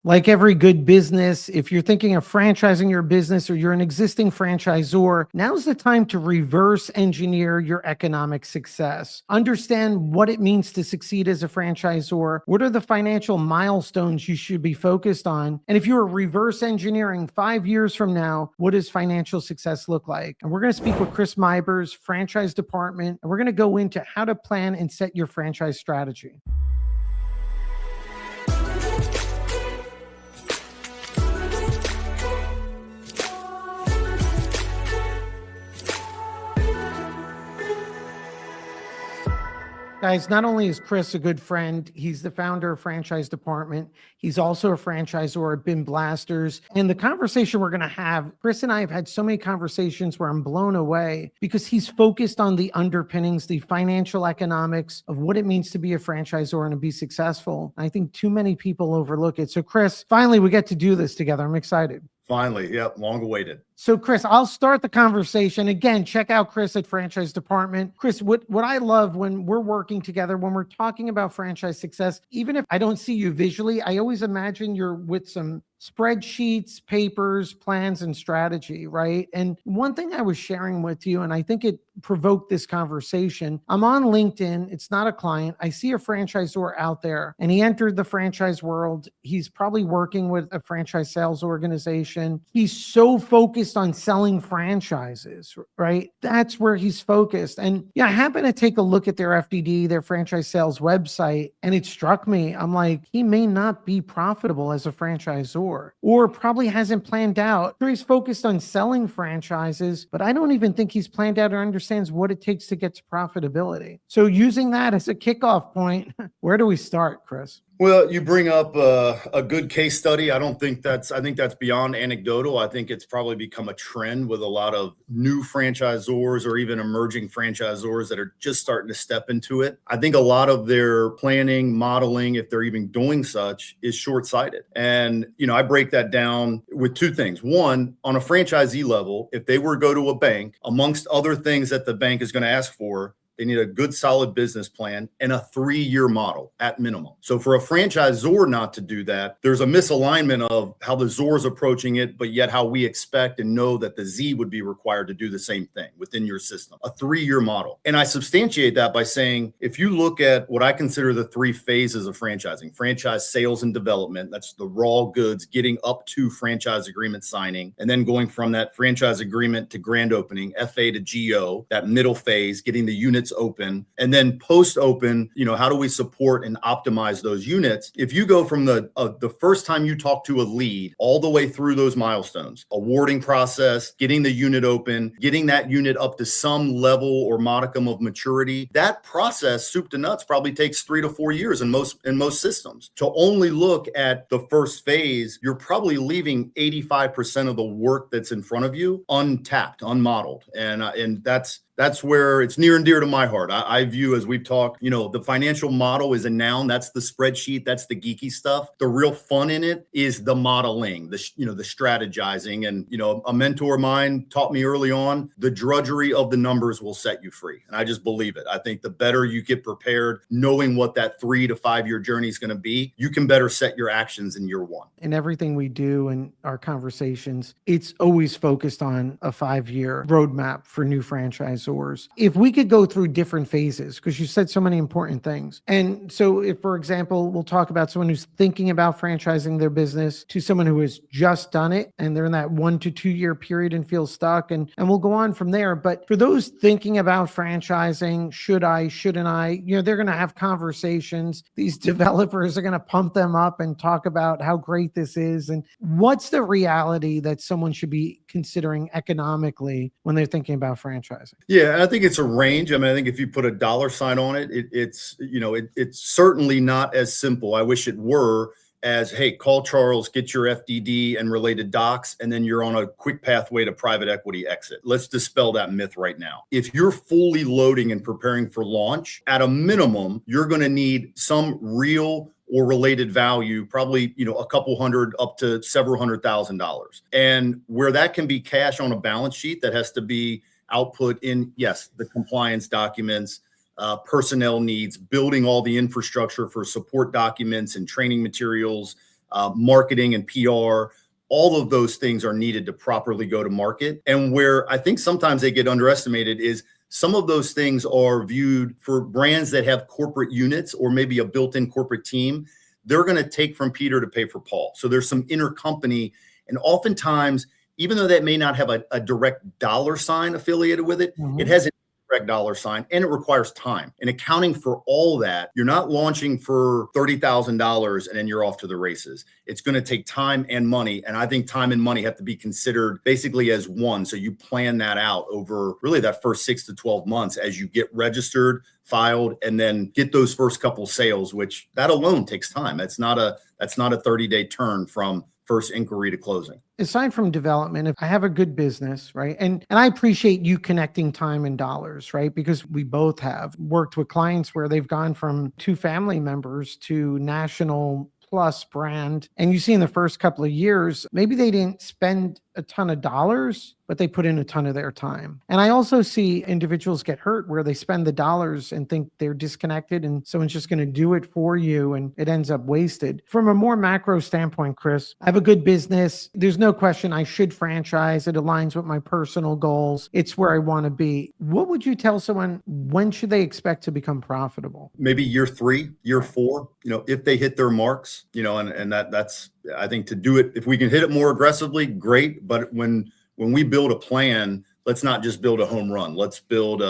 Like every good business, if you're thinking of franchising your business or you're an existing franchisor, now's the time to reverse engineer your economic success. Understand what it means to succeed as a franchisor. What are the financial milestones you should be focused on? And if you're reverse engineering 5 years from now, what does financial success look like? And we're going to speak with Chris Meibers, franchise department, and we're going to go into how to plan and set your franchise strategy. Guys, not only is Chris a good friend, he's the founder of Franchise Department. He's also a franchisor at Bin Blasters. And the conversation we're going to have, Chris and I have had so many conversations where I'm blown away because he's focused on the underpinnings, the financial economics of what it means to be a franchisor and to be successful. I think too many people overlook it. So Chris, finally, we get to do this together. I'm excited. Finally, yep, long awaited. So Chris, I'll start the conversation. Again, check out Chris at Franchise Department. Chris, what I love when we're working together, when we're talking about franchise success, even if I don't see you visually, I always imagine you're with some spreadsheets, papers, plans, and strategy, right? And one thing I was sharing with you, and I think it provoked this conversation, I'm on LinkedIn. It's not a client. I see a franchisor out there and he entered the franchise world. He's probably working with a franchise sales organization. He's so focused on selling franchises, right? That's where he's focused. And yeah, I happened to take a look at their FDD, their franchise sales website, and it struck me. I'm like, he may not be profitable as a franchisor, or probably hasn't planned out. He's focused on selling franchises, but I don't even think he's planned out or understands what it takes to get to profitability. So using that as a kickoff point, where do we start, Chris? Well, you bring up a good case study. I think that's beyond anecdotal. I think it's probably become a trend with a lot of new franchisors or even emerging franchisors that are just starting to step into it. I think a lot of their planning, modeling, if they're even doing such, is short-sighted. And, I break that down with two things. One, on a franchisee level, if they were to go to a bank, amongst other things that the bank is going to ask for, they need a good, solid business plan and a 3-year model at minimum. So for a franchisor not to do that, there's a misalignment of how the ZOR is approaching it, but yet how we expect and know that the Z would be required to do the same thing within your system, a 3-year model. And I substantiate that by saying, if you look at what I consider the 3 phases of franchising, franchise sales and development, that's the raw goods, getting up to franchise agreement signing, and then going from that franchise agreement to grand opening, FA to GO, that middle phase, getting the units open, and then post-open, how do we support and optimize those units? If you go from the first time you talk to a lead all the way through those milestones, awarding process, getting the unit open, getting that unit up to some level or modicum of maturity, that process, soup to nuts, probably takes 3 to 4 years in most systems. To only look at the first phase, you're probably leaving 85% of the work that's in front of you untapped, unmodeled, and that's where it's near and dear to my heart. I view, as we've talked, the financial model is a noun. That's the spreadsheet. That's the geeky stuff. The real fun in it is the modeling, the strategizing. And, a mentor of mine taught me early on, the drudgery of the numbers will set you free. And I just believe it. I think the better you get prepared, knowing what that 3 to 5 year journey is going to be, you can better set your actions in year one. In everything we do in our conversations, it's always focused on a 5-year roadmap for new franchisors. If we could go through different phases, because you said so many important things. And so if, for example, we'll talk about someone who's thinking about franchising their business to someone who has just done it and they're in that 1 to 2 year period and feel stuck, and we'll go on from there. But for those thinking about franchising, should I, shouldn't I, they're going to have conversations. These developers are going to pump them up and talk about how great this is. And what's the reality that someone should be considering economically when they're thinking about franchising? Yeah, and I think it's a range. I think if you put a dollar sign on it, it's certainly not as simple. I wish it were as, hey, call Charles, get your FDD and related docs, and then you're on a quick pathway to private equity exit. Let's dispel that myth right now. If you're fully loading and preparing for launch, at a minimum, you're going to need some real or related value, probably, a couple hundred up to several $100,000. And where that can be cash on a balance sheet, that has to be output in, yes, the compliance documents, personnel needs, building all the infrastructure for support documents and training materials, marketing and PR. All of those things are needed to properly go to market. And where I think sometimes they get underestimated is some of those things are viewed for brands that have corporate units or maybe a built-in corporate team. They're going to take from Peter to pay for Paul. So there's some intercompany, and oftentimes, even though that may not have a direct dollar sign affiliated with it, it has an indirect dollar sign, and it requires time. And accounting for all that, you're not launching for $30,000 and then you're off to the races. It's going to take time and money. And I think time and money have to be considered basically as one. So you plan that out over really that first 6 to 12 months as you get registered, filed, and then get those first couple sales, which that alone takes time. That's not a 30-day turn from first inquiry to closing. Aside from development, if I have a good business, right? And I appreciate you connecting time and dollars, right? Because we both have worked with clients where they've gone from 2 family members to national plus brand. And you see in the first couple of years, maybe they didn't spend a ton of dollars, but they put in a ton of their time. And I also see individuals get hurt where they spend the dollars and think they're disconnected and someone's just going to do it for you and it ends up wasted. From a more macro standpoint, Chris, I have a good business. There's no question I should franchise. It aligns with my personal goals. It's where I want to be. What would you tell someone, when should they expect to become profitable? Maybe year 3, year 4, if they hit their marks, and that's, I think, to do it, if we can hit it more aggressively, great. But when we build a plan, let's not just build a home run. Let's build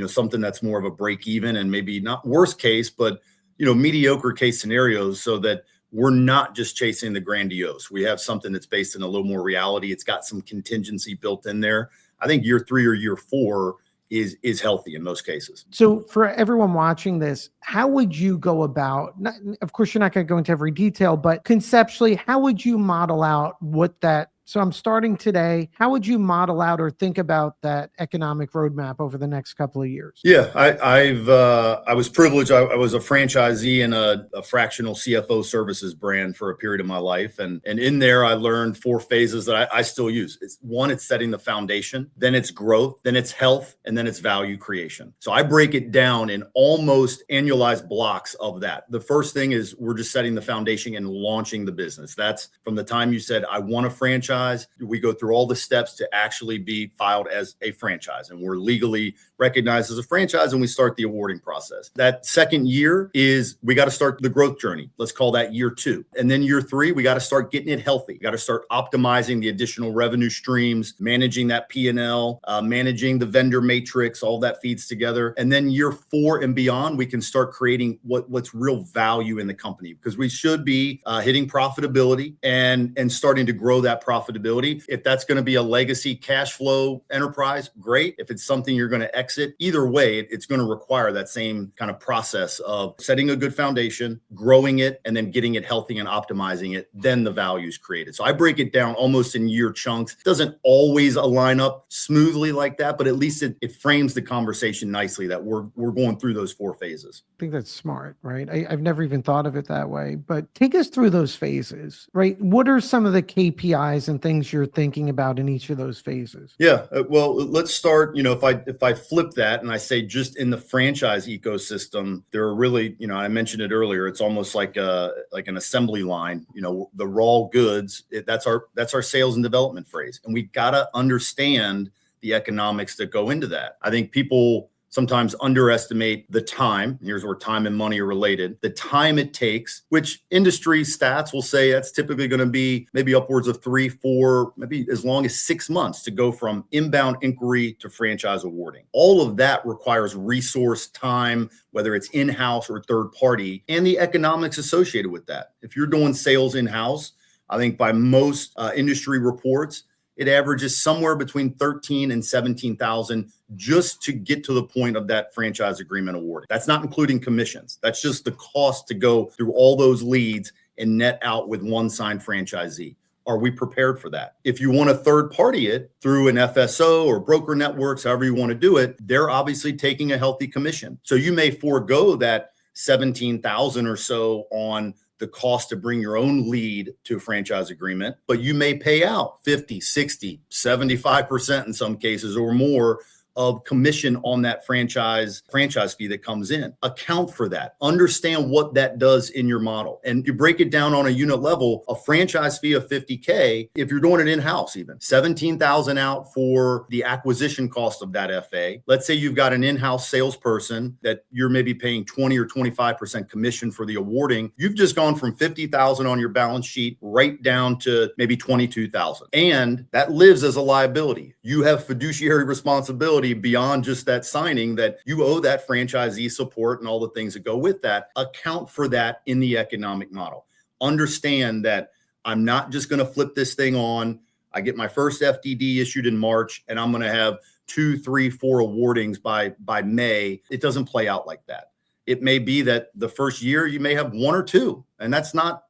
something that's more of a break even and maybe not worst case, but, mediocre case scenarios so that we're not just chasing the grandiose. We have something that's based in a little more reality. It's got some contingency built in there. I think year 3 or year 4 is healthy in most cases. So for everyone watching this, how would you go about, of course, you're not going to go into every detail, but conceptually, how would you model out what that, so I'm starting today, how would you model out or think about that economic roadmap over the next couple of years? Yeah, I was privileged. I was a franchisee in a fractional CFO services brand for a period of my life. And in there, I learned 4 phases that I still use. It's setting the foundation, then it's growth, then it's health, and then it's value creation. So I break it down in almost annualized blocks of that. The first thing is we're just setting the foundation and launching the business. That's from the time you said, I want a franchise. We go through all the steps to actually be filed as a franchise, and we're legally recognized as a franchise, and we start the awarding process. That second year is we got to start the growth journey. Let's call that year 2. And then year 3, we got to start getting it healthy. We got to start optimizing the additional revenue streams, managing that P&L, managing the vendor matrix, all that feeds together. And then year 4 and beyond, we can start creating what's real value in the company, because we should be hitting profitability and starting to grow that profitability. If that's going to be a legacy cash flow enterprise, great. If it's something you're going to exit, either way, it's going to require that same kind of process of setting a good foundation, growing it, and then getting it healthy and optimizing it. Then the value is created. So I break it down almost in year chunks. It doesn't always align up smoothly like that, but at least it frames the conversation nicely that we're going through those 4 phases. I think that's smart, right? I've never even thought of it that way, but take us through those phases, right? What are some of the KPIs and things you're thinking about in each of those phases? Yeah, well, let's start, if I flip that and I say just in the franchise ecosystem, there are really, I mentioned it earlier, it's almost like an assembly line, the raw goods, that's our sales and development phrase. And we got to understand the economics that go into that. I think people sometimes underestimate the time. Here's where time and money are related. The time it takes, which industry stats will say that's typically going to be maybe upwards of 3, 4, maybe as long as 6 months to go from inbound inquiry to franchise awarding. All of that requires resource, time, whether it's in-house or third party, and the economics associated with that. If you're doing sales in-house, I think by most industry reports, it averages somewhere between 13 and 17,000 just to get to the point of that franchise agreement award. That's not including commissions. That's just the cost to go through all those leads and net out with one signed franchisee. Are we prepared for that? If you want to third party it through an FSO or broker networks, however you want to do it, they're obviously taking a healthy commission. So you may forego that 17,000 or so on the cost to bring your own lead to a franchise agreement, but you may pay out 50, 60, 75% in some cases or more of commission on that franchise fee that comes in. Account for that. Understand what that does in your model. And you break it down on a unit level, a franchise fee of $50K, if you're doing it in-house even, $17,000 out for the acquisition cost of that FA. Let's say you've got an in-house salesperson that you're maybe paying 20 or 25% commission for the awarding. You've just gone from $50,000 on your balance sheet right down to maybe $22,000. And that lives as a liability. You have fiduciary responsibility beyond just that signing that you owe that franchisee support and all the things that go with that. Account for that in the economic model. Understand that I'm not just going to flip this thing on. I get my first FDD issued in March and I'm going to have 2, 3, 4 awardings by May. It doesn't play out like that. It may be that the first year you may have 1 or 2, and that's not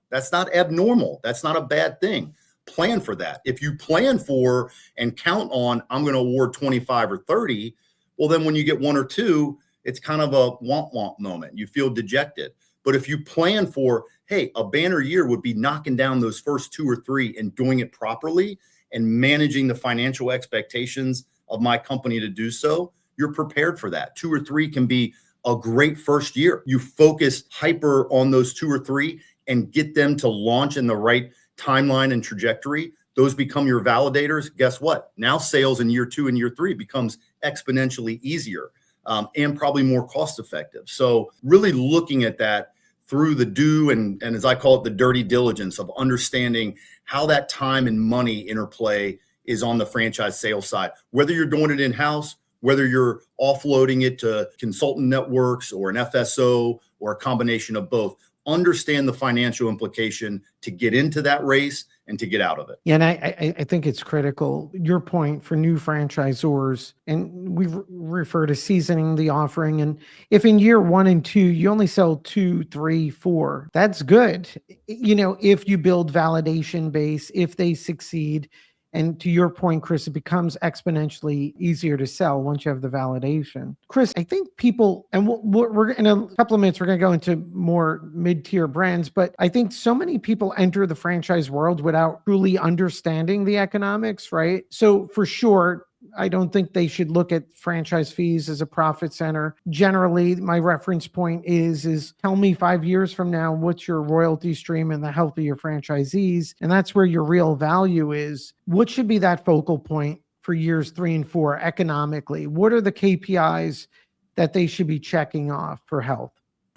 abnormal. That's not a bad thing. Plan for that. If you plan for and count on, I'm going to award 25 or 30, well, then when you get 1 or 2, it's kind of a womp moment. You feel dejected. But if you plan for, hey, a banner year would be knocking down those first 2 or 3 and doing it properly and managing the financial expectations of my company to do so, you're prepared for that. 2 or 3 can be a great first year. You focus hyper on those 2 or 3 and get them to launch in the right timeline and trajectory. Those become your validators. Guess what? Now sales in year 2 and year 3 becomes exponentially easier and probably more cost effective. So really looking at that through the do and as I call it, the dirty diligence of understanding how that time and money interplay is on the franchise sales side, whether you're doing it in-house, whether you're offloading it to consultant networks or an FSO or a combination of both. Understand the financial implication to get into that race and to get out of it. Yeah, and I think it's critical. Your point for new franchisors, and we refer to seasoning the offering. And if in year 1 and 2, you only sell 2, 3, 4, that's good. If you build validation base, if they succeed. And to your point, Chris, it becomes exponentially easier to sell once you have the validation. Chris, I think people, and we're in a couple of minutes, we're going to go into more mid-tier brands, but I think so many people enter the franchise world without truly understanding the economics, right? So for sure, I don't think they should look at franchise fees as a profit center. Generally, my reference point is tell me 5 years from now, what's your royalty stream and the health of your franchisees? And that's where your real value is. What should be that focal point for years 3 and 4 economically? What are the KPIs that they should be checking off for health?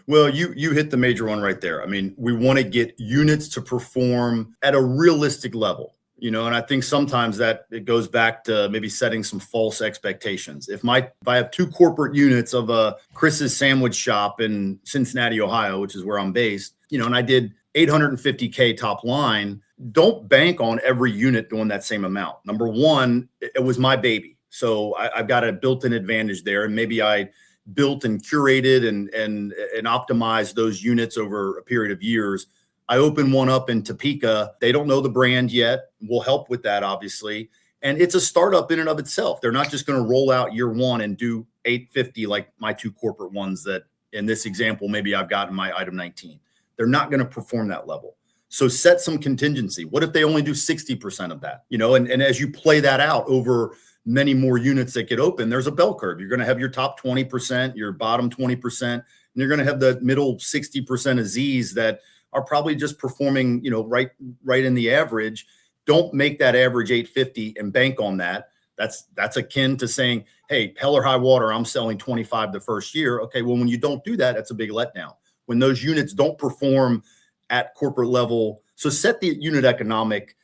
Well, you hit the major one right there. I mean, we want to get units to perform at a realistic level. And I think sometimes that it goes back to maybe setting some false expectations. If I have 2 corporate units of a Chris's sandwich shop in Cincinnati, Ohio, which is where I'm based, and I did $850K top line, don't bank on every unit doing that same amount. Number one, it was my baby. So I've got a built-in advantage there. And maybe I built and curated and optimized those units over a period of years. I opened one up in Topeka. They don't know the brand yet. We'll help with that, obviously. And it's a startup in and of itself. They're not just going to roll out year 1 and do 850 like my 2 corporate ones that in this example, maybe I've got in my item 19. They're not going to perform that level. So set some contingency. What if they only do 60% of that? And as you play that out over many more units that get open, there's a bell curve. You're going to have your top 20%, your bottom 20%, and you're going to have the middle 60% of Z's that are probably just performing, right in the average. Don't make that average 850 and bank on that. That's akin to saying, hey, hell or high water, I'm selling 25 the first year. Okay, well, when you don't do that, that's a big letdown. When those units don't perform at corporate level, so set the unit economic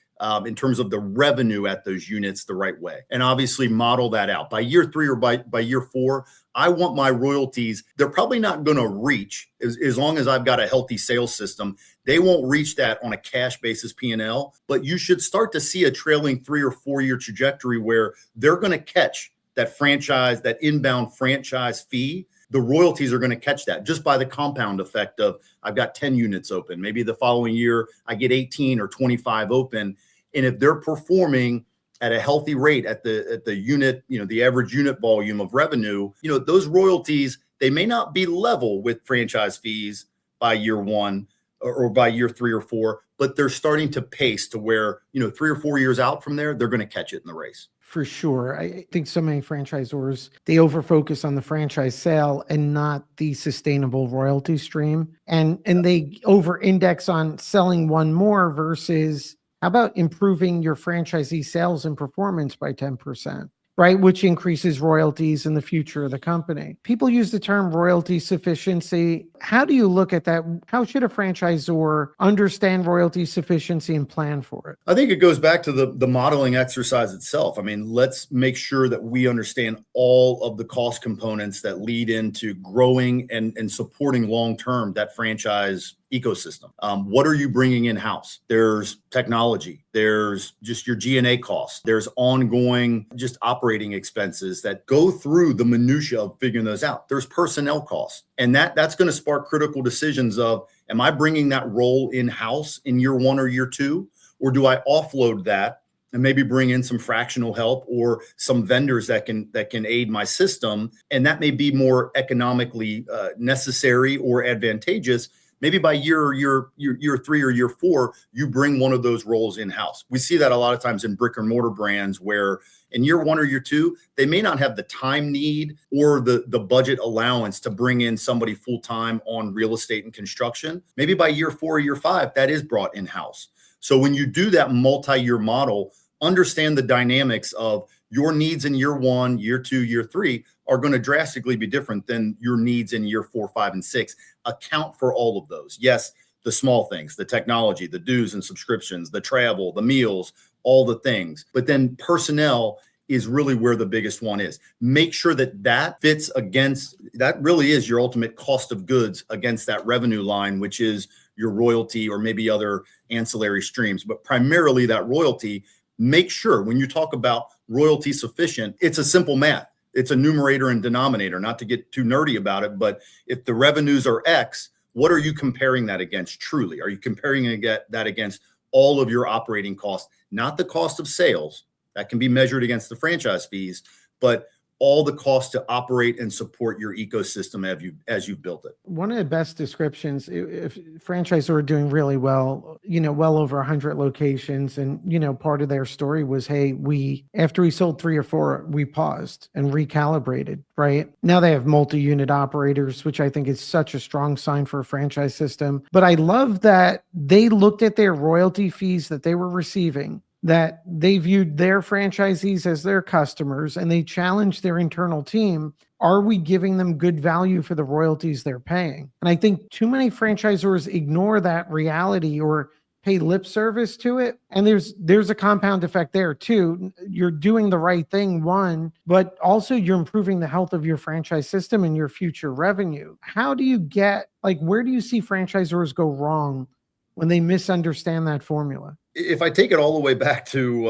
in terms of the revenue at those units the right way. And obviously model that out. By year 3 or by year 4, I want my royalties, they're probably not going to reach, as long as I've got a healthy sales system, they won't reach that on a cash basis P&L, but you should start to see a trailing 3 or 4 year trajectory where they're going to catch that inbound franchise fee. The royalties are going to catch that just by the compound effect of I've got 10 units open. Maybe the following year I get 18 or 25 open. And if they're performing at a healthy rate at the unit, the average unit volume of revenue, those royalties, they may not be level with franchise fees by year 1 or by year 3 or 4, but they're starting to pace to where, 3 or 4 years out from there, they're going to catch it in the race. For sure. I think so many franchisors, they overfocus on the franchise sale and not the sustainable royalty stream. And they over index on selling one more versus how about improving your franchisee sales and performance by 10%? Right, which increases royalties in the future of the company. People use the term royalty sufficiency. How do you look at that? How should a franchisor understand royalty sufficiency and plan for it? I think it goes back to the modeling exercise itself. I mean, let's make sure that we understand all of the cost components that lead into growing and supporting long-term that franchise ecosystem. What are you bringing in-house? There's technology. There's just your G&A costs. There's ongoing just operating expenses that go through the minutia of figuring those out. There's personnel costs. And that's going to spark critical decisions of, am I bringing that role in-house in year one or year two? Or do I offload that and maybe bring in some fractional help or some vendors that can aid my system? And that may be more economically necessary or advantageous. Maybe by year three or year four, you bring one of those roles in-house. We see that a lot of times in brick and mortar brands where in year one or year two, they may not have the time need or the budget allowance to bring in somebody full-time on real estate and construction. Maybe by year four or year five, that is brought in-house. So when you do that multi-year model, understand the dynamics of your needs in year one, year two, year three are going to drastically be different than your needs in year 4, 5, and 6. Account for all of those. Yes, the small things, the technology, the dues and subscriptions, the travel, the meals, all the things. But then personnel is really where the biggest one is. Make sure that fits against, that really is your ultimate cost of goods against that revenue line, which is your royalty or maybe other ancillary streams. But primarily that royalty, make sure when you talk about royalty sufficient, it's a simple math. It's a numerator and denominator, not to get too nerdy about it. But if the revenues are X, what are you comparing that against truly? Are you comparing that against all of your operating costs, not the cost of sales that can be measured against the franchise fees, but all the costs to operate and support your ecosystem as you've built it? One of the best descriptions, if franchisors are doing really well, well over 100 locations, and, part of their story was, hey, after we sold 3 or 4, we paused and recalibrated, right? Now they have multi-unit operators, which I think is such a strong sign for a franchise system. But I love that they looked at their royalty fees that they were receiving, that they viewed their franchisees as their customers, and they challenged their internal team. Are we giving them good value for the royalties they're paying? And I think too many franchisors ignore that reality or pay lip service to it. And there's a compound effect there too. You're doing the right thing, one, but also you're improving the health of your franchise system and your future revenue. How do you where do you see franchisors go wrong when they misunderstand that formula? If I take it all the way back to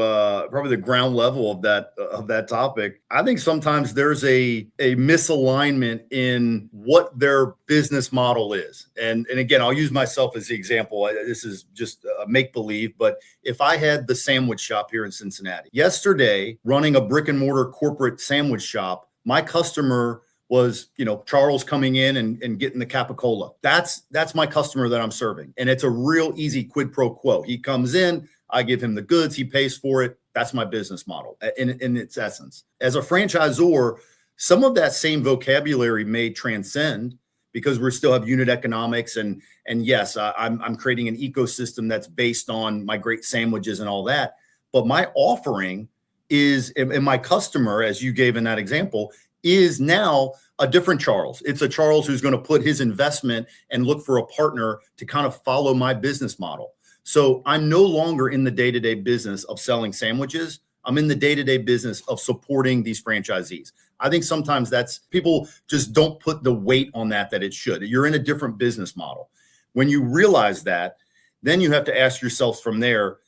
probably the ground level of that topic, I think sometimes there's a misalignment in what their business model is. And again, I'll use myself as the example. This is just make believe, but if I had the sandwich shop here in Cincinnati, yesterday running a brick and mortar corporate sandwich shop, my customer was, Charles coming in and getting the capicola. That's my customer that I'm serving. And it's a real easy quid pro quo. He comes in, I give him the goods, he pays for it. That's my business model in its essence. As a franchisor, some of that same vocabulary may transcend because we still have unit economics. And yes, I'm creating an ecosystem that's based on my great sandwiches and all that. But my offering is, and my customer, as you gave in that example, is now a different Charles. It's a Charles who's going to put his investment and look for a partner to kind of follow my business model. So I'm no longer in the day-to-day business of selling sandwiches. I'm in the day-to-day business of supporting these franchisees. I think sometimes people just don't put the weight on that it should. You're in a different business model. When you realize that, then you have to ask yourself from there,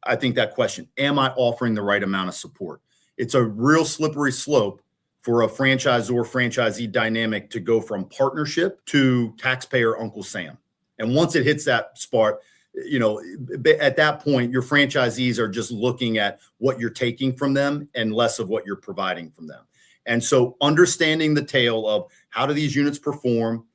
I think that question, am I offering the right amount of support? It's a real slippery slope for a franchisor-franchisee dynamic to go from partnership to taxpayer Uncle Sam. And once it hits that spot, at that point, your franchisees are just looking at what you're taking from them and less of what you're providing from them. And so understanding the tale of how do these units perform,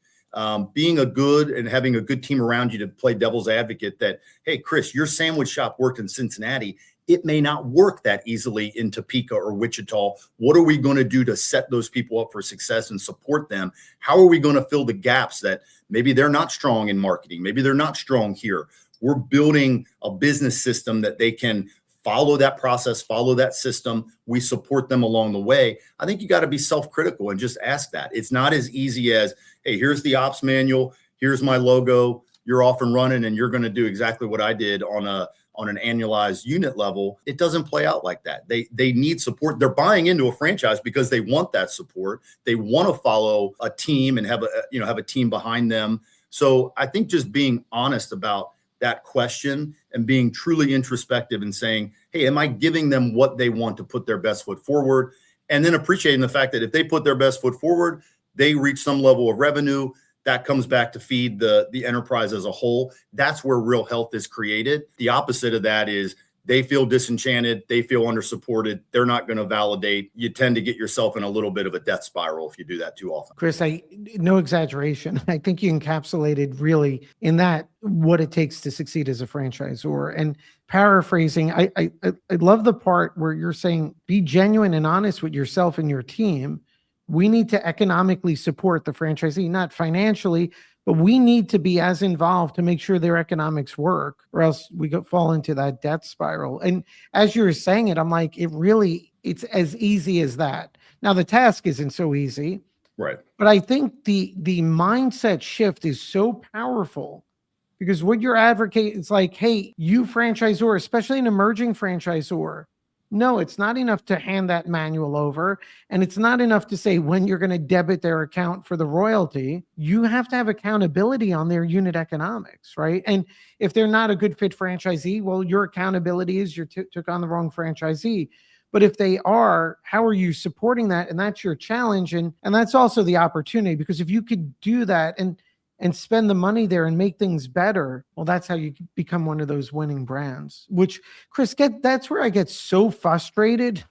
being having a good team around you to play devil's advocate that, hey, Chris, your sandwich shop worked in Cincinnati. It may not work that easily in Topeka or Wichita. What are we going to do to set those people up for success and support them? How are we going to fill the gaps that maybe they're not strong in marketing? Maybe they're not strong here. We're building a business system that they can follow that process, follow that system. We support them along the way. I think you got to be self-critical and just ask that. It's not as easy as, hey, here's the ops manual. Here's my logo. You're off and running and you're going to do exactly what I did on an annualized unit level. It doesn't play out like that. They need support. They're buying into a franchise because they want that support. They want to follow a team and have a team behind them. So I think just being honest about that question and being truly introspective and saying, hey, am I giving them what they want to put their best foot forward? And then appreciating the fact that if they put their best foot forward, they reach some level of revenue. That comes back to feed the enterprise as a whole. That's where real health is created. The opposite of that is they feel disenchanted. They feel undersupported. They're not going to validate. You tend to get yourself in a little bit of a death spiral if you do that too often. Chris, no exaggeration. I think you encapsulated really in that what it takes to succeed as a franchisor. And paraphrasing, I love the part where you're saying, be genuine and honest with yourself and your team. We need to economically support the franchisee, not financially, but we need to be as involved to make sure their economics work, or else we fall into that death spiral. And as you were saying it, I'm like, it's as easy as that. Now, the task isn't so easy, right? But I think the mindset shift is so powerful because what you're advocating, it's like, hey, you franchisor, especially an emerging franchisor, no, it's not enough to hand that manual over. And it's not enough to say when you're going to debit their account for the royalty. You have to have accountability on their unit economics, right? And if they're not a good fit franchisee, well, your accountability is you took on the wrong franchisee. But if they are, how are you supporting that? And that's your challenge. And that's also the opportunity, because if you could do that and spend the money there and make things better, well, that's how you become one of those winning brands, which, Chris, that's where I get so frustrated.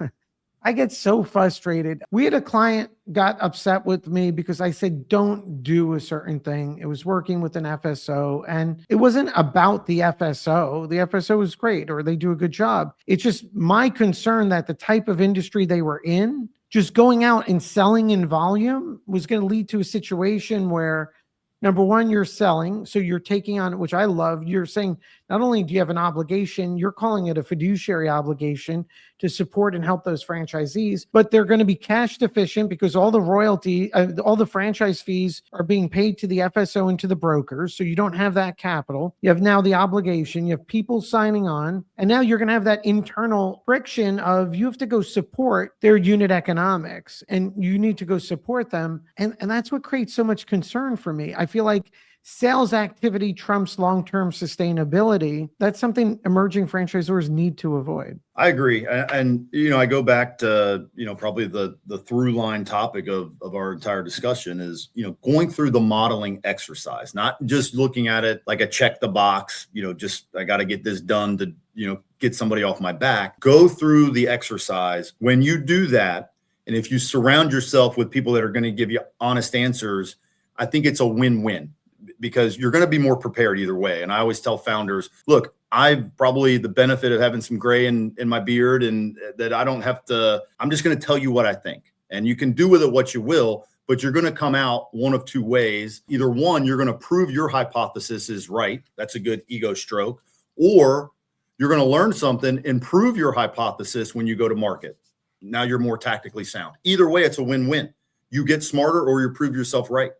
I get so frustrated. We had a client got upset with me because I said, don't do a certain thing. It was working with an FSO, and it wasn't about the FSO. The FSO is great, or they do a good job. It's just my concern that the type of industry they were in, just going out and selling in volume was going to lead to a situation where, number one, you're selling. So you're taking on, which I love, you're saying not only do you have an obligation, you're calling it a fiduciary obligation to support and help those franchisees, but they're going to be cash deficient because all the royalty, all the franchise fees are being paid to the FSO and to the brokers. So you don't have that capital. You have now the obligation, you have people signing on, and now you're going to have that internal friction of you have to go support their unit economics and you need to go support them. And that's what creates so much concern for me. I feel like sales activity trumps long-term sustainability. That's something emerging franchisors need to avoid. I agree. And I go back to, probably the through line topic of our entire discussion is, going through the modeling exercise, not just looking at it like a check the box, just I got to get this done to, get somebody off my back. Go through the exercise. When you do that, and if you surround yourself with people that are going to give you honest answers, I think it's a win-win, because you're going to be more prepared either way. And I always tell founders, look, I've probably the benefit of having some gray in my beard, and that I don't have to, I'm just going to tell you what I think, and you can do with it what you will, but you're going to come out one of two ways. Either one, you're going to prove your hypothesis is right. That's a good ego stroke. Or you're going to learn something and prove your hypothesis when you go to market. Now you're more tactically sound. Either way, it's a win-win. You get smarter or you prove yourself right.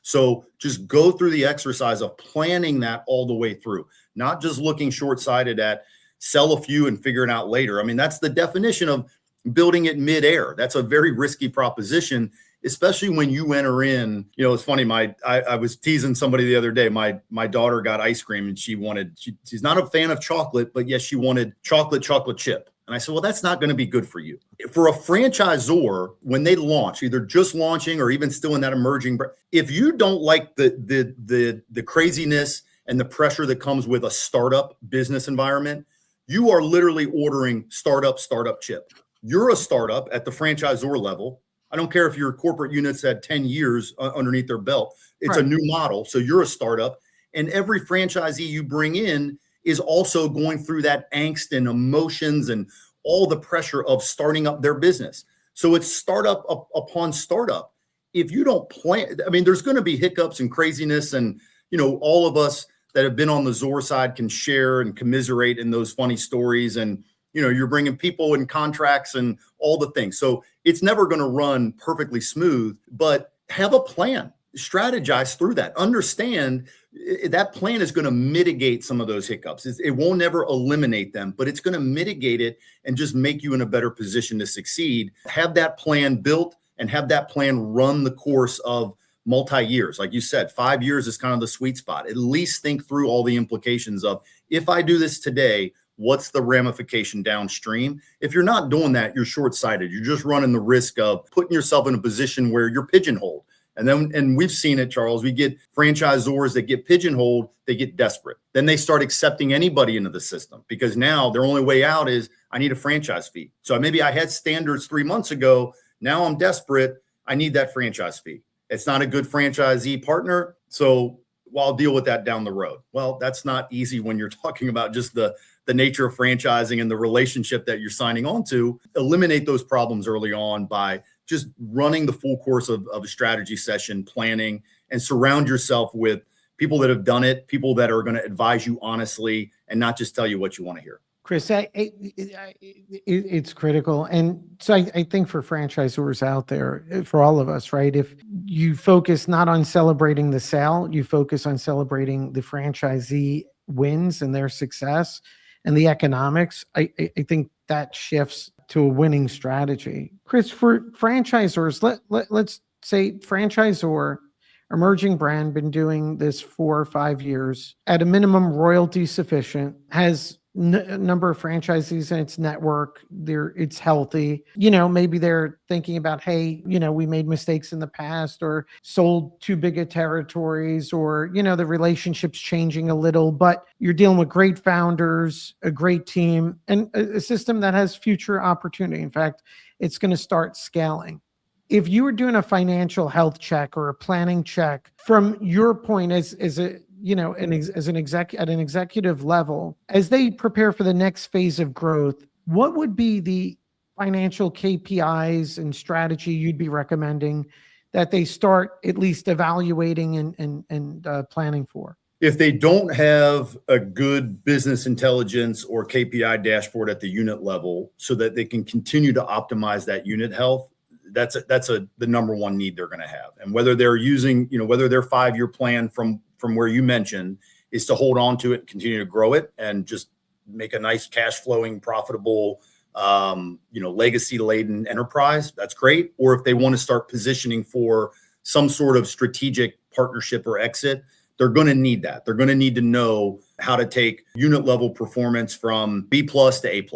So just go through the exercise of planning that all the way through, not just looking short-sighted at sell a few and figure it out later. I mean, that's the definition of building it midair. That's a very risky proposition, especially when you enter in. It's funny. I was teasing somebody the other day. My daughter got ice cream and she's not a fan of chocolate, but yes, she wanted chocolate chip. And I said, well, that's not going to be good for you. For a franchisor, when they launch, either just launching or even still in that emerging, if you don't like the craziness and the pressure that comes with a startup business environment, you are literally ordering startup chip. You're a startup at the franchisor level. I don't care if your corporate units had 10 years underneath their belt. It's right. A new model. So you're a startup, and every franchisee you bring in is also going through that angst and emotions and all the pressure of starting up their business. So it's startup upon startup. If you don't plan, I mean, there's going to be hiccups and craziness, and all of us that have been on the Zor side can share and commiserate in those funny stories. And you're bringing people and contracts and all the things. So it's never going to run perfectly smooth, but have a plan, strategize through that, understand that plan is going to mitigate some of those hiccups. It won't never eliminate them, but it's going to mitigate it and just make you in a better position to succeed. Have that plan built and have that plan run the course of multi-years. Like you said, 5 years is kind of the sweet spot. At least think through all the implications of, if I do this today, what's the ramification downstream? If you're not doing that, you're short-sighted. You're just running the risk of putting yourself in a position where you're pigeonholed. And we've seen it, Charles. We get franchisors that get pigeonholed, they get desperate. Then they start accepting anybody into the system because now their only way out is, I need a franchise fee. So maybe I had standards 3 months ago. Now I'm desperate. I need that franchise fee. It's not a good franchisee partner. So I'll deal with that down the road. Well, that's not easy when you're talking about just the nature of franchising and the relationship that you're signing on to. Eliminate those problems early on by just running the full course of a strategy session, planning, and surround yourself with people that have done it, people that are going to advise you honestly and not just tell you what you want to hear. Chris, it's critical. And so I think for franchisors out there, for all of us, right, if you focus not on celebrating the sale, you focus on celebrating the franchisee wins and their success and the economics, I think that shifts to a winning strategy. Chris, for franchisors, let's say franchisor, emerging brand, been doing this 4 or 5 years, at a minimum royalty sufficient, has a number of franchisees in its network. It's healthy. Maybe they're thinking about, hey, we made mistakes in the past or sold too big of territories, or, the relationship's changing a little, but you're dealing with great founders, a great team, and a system that has future opportunity. In fact, it's going to start scaling. If you were doing a financial health check or a planning check from your point as an exec at an executive level, as they prepare for the next phase of growth, what would be the financial KPIs and strategy you'd be recommending that they start at least evaluating and planning for? If they don't have a good business intelligence or KPI dashboard at the unit level so that they can continue to optimize that unit health, that's the number one need they're going to have. And whether they're using, whether their 5-year plan from where you mentioned is to hold on to it and continue to grow it and just make a nice cash flowing, profitable, legacy laden enterprise, that's great. Or if they want to start positioning for some sort of strategic partnership or exit, they're going to need that. They're going to need to know how to take unit level performance from B+ to A+.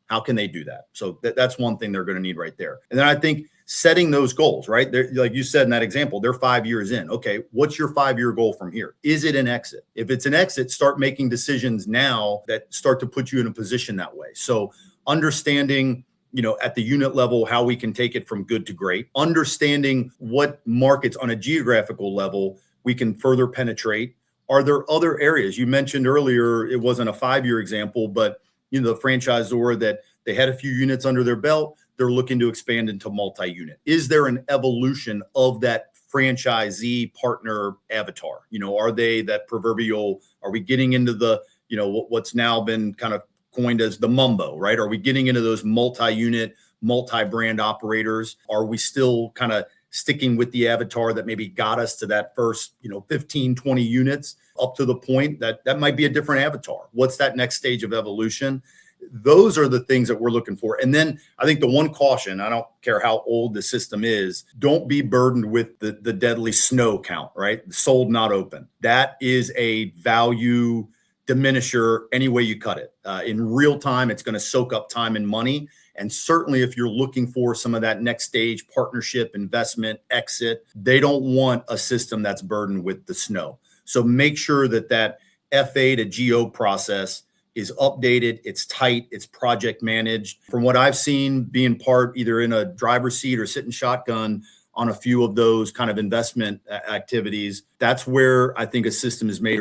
How can they do that? So that's one thing they're going to need right there. And then I think setting those goals, right? Like you said in that example, they're 5 years in. Okay, what's your 5-year goal from here? Is it an exit? If it's an exit, start making decisions now that start to put you in a position that way. So understanding, at the unit level, how we can take it from good to great, understanding what markets on a geographical level we can further penetrate. Are there other areas? You mentioned earlier, it wasn't a 5-year example, but the franchisor that they had a few units under their belt, they're looking to expand into multi-unit. Is there an evolution of that franchisee partner avatar? Are they that proverbial, are we getting into the, what's now been kind of coined as the mumbo, right? Are we getting into those multi-unit, multi-brand operators? Are we still kind of sticking with the avatar that maybe got us to that first, 15, 20 units up to the point that might be a different avatar? What's that next stage of evolution? Those are the things that we're looking for. And then I think the one caution, I don't care how old the system is, don't be burdened with the deadly snow count, right? Sold, not open. That is a value diminisher any way you cut it. In real time, it's going to soak up time and money. And certainly if you're looking for some of that next stage partnership, investment, exit, they don't want a system that's burdened with the snow. So make sure that FA to GO process is updated, it's tight, it's project managed. From what I've seen, being part either in a driver's seat or sitting shotgun on a few of those kind of investment activities. That's where I think a system is made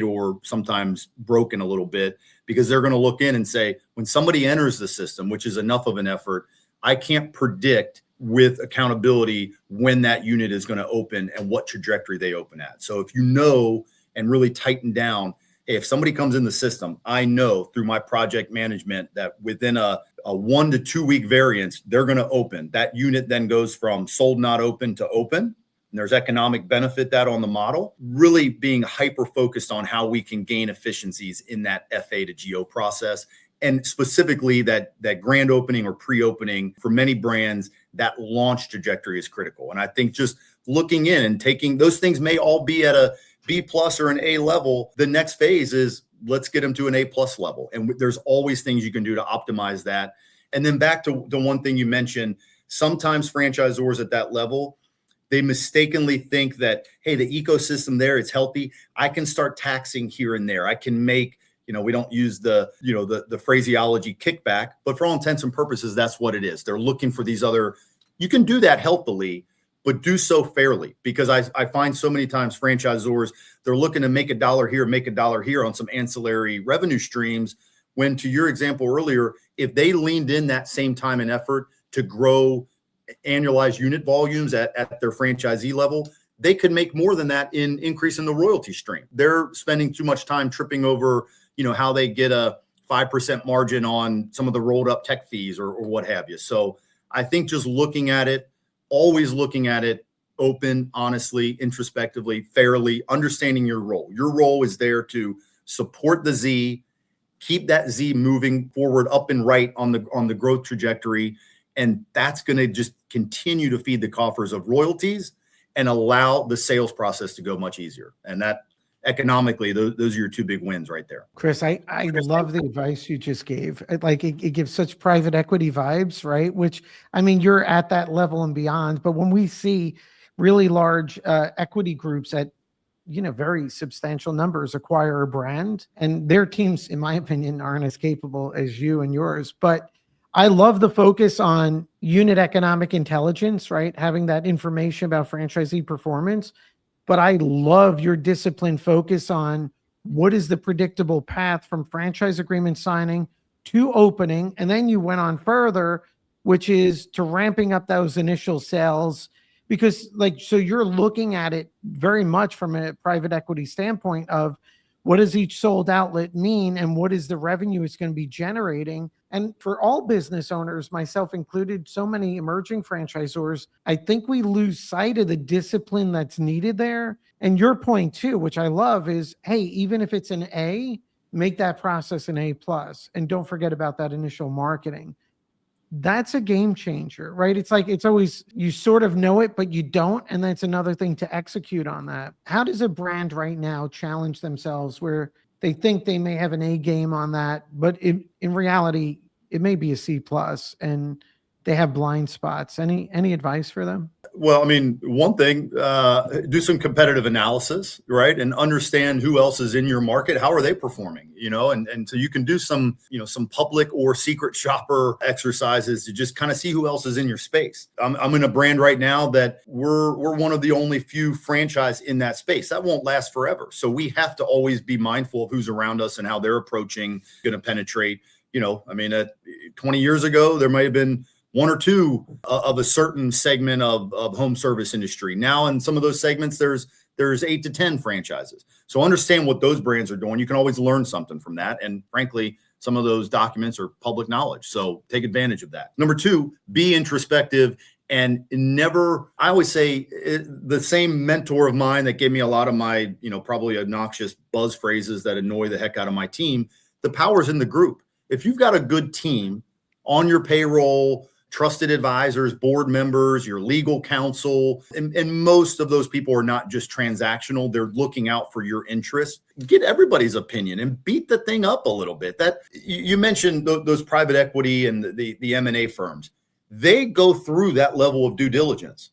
or sometimes broken a little bit, because they're going to look in and say, when somebody enters the system, which is enough of an effort, I can't predict with accountability when that unit is going to open and what trajectory they open at. So if you know and really tighten down, hey, if somebody comes in the system, I know through my project management that within a 1 to 2 week variance, they're going to open. That unit then goes from sold not open to open. And there's economic benefit that on the model, really being hyper focused on how we can gain efficiencies in that FA to GO process. And specifically that grand opening or pre-opening for many brands, that launch trajectory is critical. And I think just looking in and taking those things may all be at a B+ or an A level. The next phase is let's get them to an A+ level. And there's always things you can do to optimize that. And then back to the one thing you mentioned, sometimes franchisors at that level, they mistakenly think that, hey, the ecosystem there, it's healthy. I can start taxing here and there. I can make, we don't use the phraseology kickback, but for all intents and purposes, that's what it is. They're looking for these other, you can do that healthily, but do so fairly, because I find so many times franchisors, they're looking to make $1 here, make $1 here on some ancillary revenue streams, when to your example earlier, if they leaned in that same time and effort to grow annualized unit volumes at their franchisee level, they could make more than that in increasing the royalty stream. They're spending too much time tripping over, how they get a 5% margin on some of the rolled up tech fees or what have you. So I think just looking at it, always looking at it open, honestly, introspectively, fairly, understanding your role. Your role is there to support the Z, keep that Z moving forward up and right on the growth trajectory. And that's going to just continue to feed the coffers of royalties and allow the sales process to go much easier. And that economically, those are your two big wins right there. Chris, I love the advice you just gave. It gives such private equity vibes, right? Which, I mean, you're at that level and beyond. But when we see really large equity groups at, very substantial numbers acquire a brand, and their teams, in my opinion, aren't as capable as you and yours. But I love the focus on unit economic intelligence, right? Having that information about franchisee performance. But I love your disciplined focus on what is the predictable path from franchise agreement signing to opening. And then you went on further, which is to ramping up those initial sales, because so you're looking at it very much from a private equity standpoint of what does each sold outlet mean and what is the revenue it's going to be generating. And for all business owners, myself included, so many emerging franchisors, I think we lose sight of the discipline that's needed there. And your point too, which I love, is, hey, even if it's an A, make that process an A+. And don't forget about that initial marketing. That's a game changer, right? It's always, you sort of know it, but you don't. And that's another thing to execute on that. How does a brand right now challenge themselves where they think they may have an A game on that, but in reality, it may be a C+ and they have blind spots? Any advice for them? Well, I mean, one thing, do some competitive analysis, right? And understand who else is in your market. How are they performing? And so you can do some, some public or secret shopper exercises to just kind of see who else is in your space. I'm in a brand right now that we're one of the only few franchise in that space. That won't last forever. So we have to always be mindful of who's around us and how they're approaching, going to penetrate. 20 years ago, there might have been one or two of a certain segment of home service industry. Now, in some of those segments, there's 8 to 10 franchises. So understand what those brands are doing. You can always learn something from that. And frankly, some of those documents are public knowledge. So take advantage of that. Number 2, be introspective and never, I always say, the same mentor of mine that gave me a lot of my, probably obnoxious buzz phrases that annoy the heck out of my team. The power's in the group. If you've got a good team on your payroll, trusted advisors, board members, your legal counsel, and most of those people are not just transactional. They're looking out for your interest. Get everybody's opinion and beat the thing up a little bit. That you mentioned those private equity and the M&A firms. They go through that level of due diligence.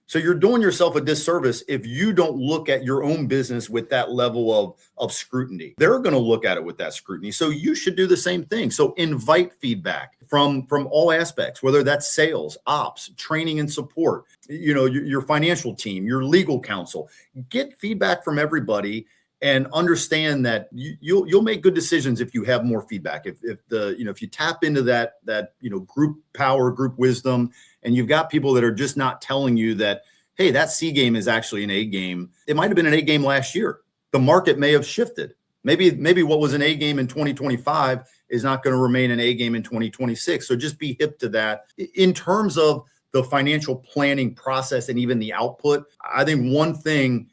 So you're doing yourself a disservice if you don't look at your own business with that level of scrutiny. They're going to look at it with that scrutiny. So you should do the same thing. So invite feedback from all aspects, whether that's sales, ops, training and support, your financial team, your legal counsel. Get feedback from everybody and understand that you'll make good decisions if you have more feedback. If you tap into that group power, group wisdom, and you've got people that are just not telling you that, hey, that C game is actually an A game. It might have been an A game last year. The market may have shifted. Maybe what was an A game in 2025 is not going to remain an A game in 2026. So just be hip to that. In terms of the financial planning process and even the output, I think one thing,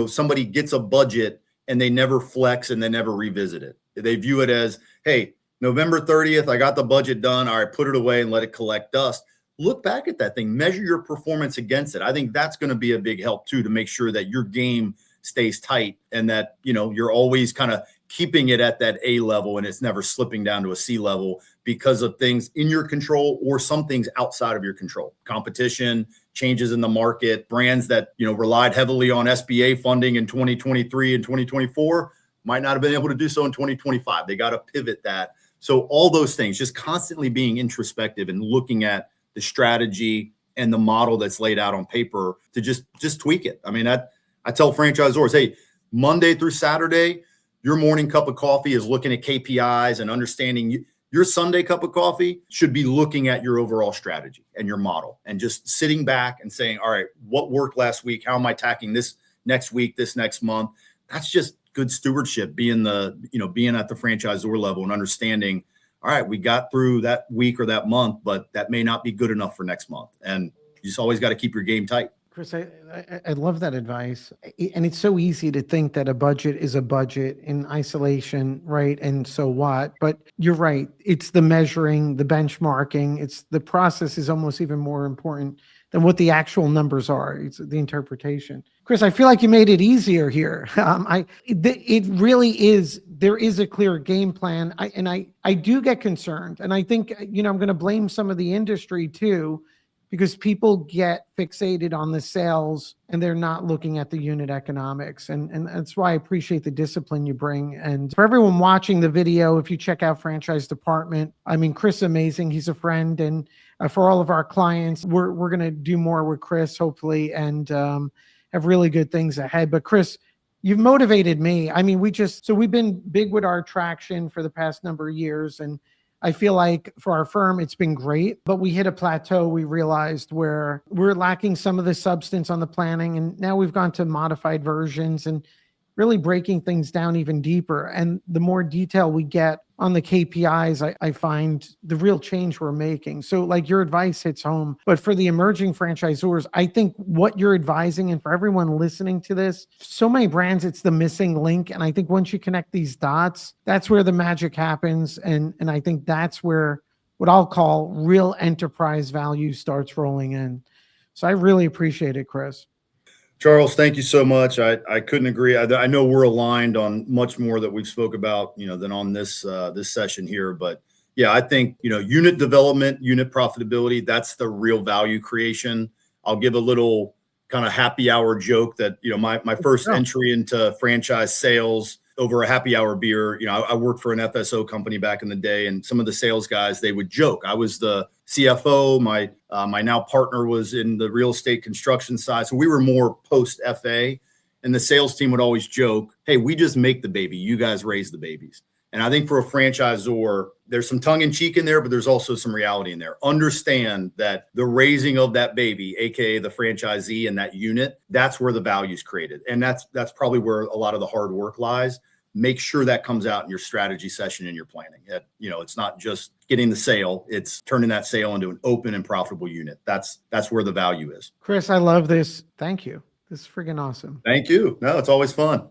somebody gets a budget and they never flex and they never revisit it. They view it as, hey, November 30th, I got the budget done. All right, put it away and let it collect dust. Look back at that thing, measure your performance against it. I think that's going to be a big help too, to make sure that your game stays tight and that, you're always kind of keeping it at that A level and it's never slipping down to a C level because of things in your control or some things outside of your control. Competition, changes in the market, brands that, relied heavily on SBA funding in 2023 and 2024 might not have been able to do so in 2025. They got to pivot that. So all those things, just constantly being introspective and looking at the strategy and the model that's laid out on paper to just tweak it. I mean, I tell franchisors, hey, Monday through Saturday, your morning cup of coffee is looking at KPIs and understanding. Your Sunday cup of coffee should be looking at your overall strategy and your model and just sitting back and saying, all right, what worked last week? How am I attacking this next week, this next month? That's just good stewardship, being at the franchisor level and understanding, all right, we got through that week or that month, but that may not be good enough for next month. And you just always got to keep your game tight. Chris, I love that advice. And it's so easy to think that a budget is a budget in isolation, right? And so what? But you're right. It's the measuring, the benchmarking. It's the process is almost even more important than what the actual numbers are. It's the interpretation. Chris, I feel like you made it easier here. It really is. There is a clear game plan. I do get concerned. And I think, I'm going to blame some of the industry too, because people get fixated on the sales and they're not looking at the unit economics. And that's why I appreciate the discipline you bring. And for everyone watching the video, if you check out Franchise Department, Chris is amazing. He's a friend. And for all of our clients, we're going to do more with Chris, hopefully, and have really good things ahead. But Chris, you've motivated me. We've been big with our traction for the past number of years. And I feel like for our firm, it's been great, but we hit a plateau. We realized where we're lacking some of the substance on the planning. And now we've gone to modified versions and really breaking things down even deeper. And the more detail we get on the KPIs, I find the real change we're making. So like your advice hits home, but for the emerging franchisors, I think what you're advising, and for everyone listening to this, so many brands, it's the missing link. And I think once you connect these dots, that's where the magic happens. And I think that's where what I'll call real enterprise value starts rolling in. So I really appreciate it, Chris. Charles, thank you so much. I couldn't agree. I know we're aligned on much more that we've spoke about, than on this session here. But yeah, I think, unit development, unit profitability, that's the real value creation. I'll give a little kind of happy hour joke that, my first entry into franchise sales over a happy hour beer, I worked for an FSO company back in the day, and some of the sales guys, they would joke. I was the CFO. My now partner was in the real estate construction side. So we were more post FA, and the sales team would always joke, hey, we just make the baby. You guys raise the babies. And I think for a franchisor, there's some tongue in cheek in there, but there's also some reality in there. Understand that the raising of that baby, AKA the franchisee and that unit, that's where the value is created. And that's probably where a lot of the hard work lies. Make sure that comes out in your strategy session and your planning. It's not just getting the sale, it's turning that sale into an open and profitable unit. That's where the value is. Chris, I love this. Thank you. This is freaking awesome. Thank you. No, it's always fun.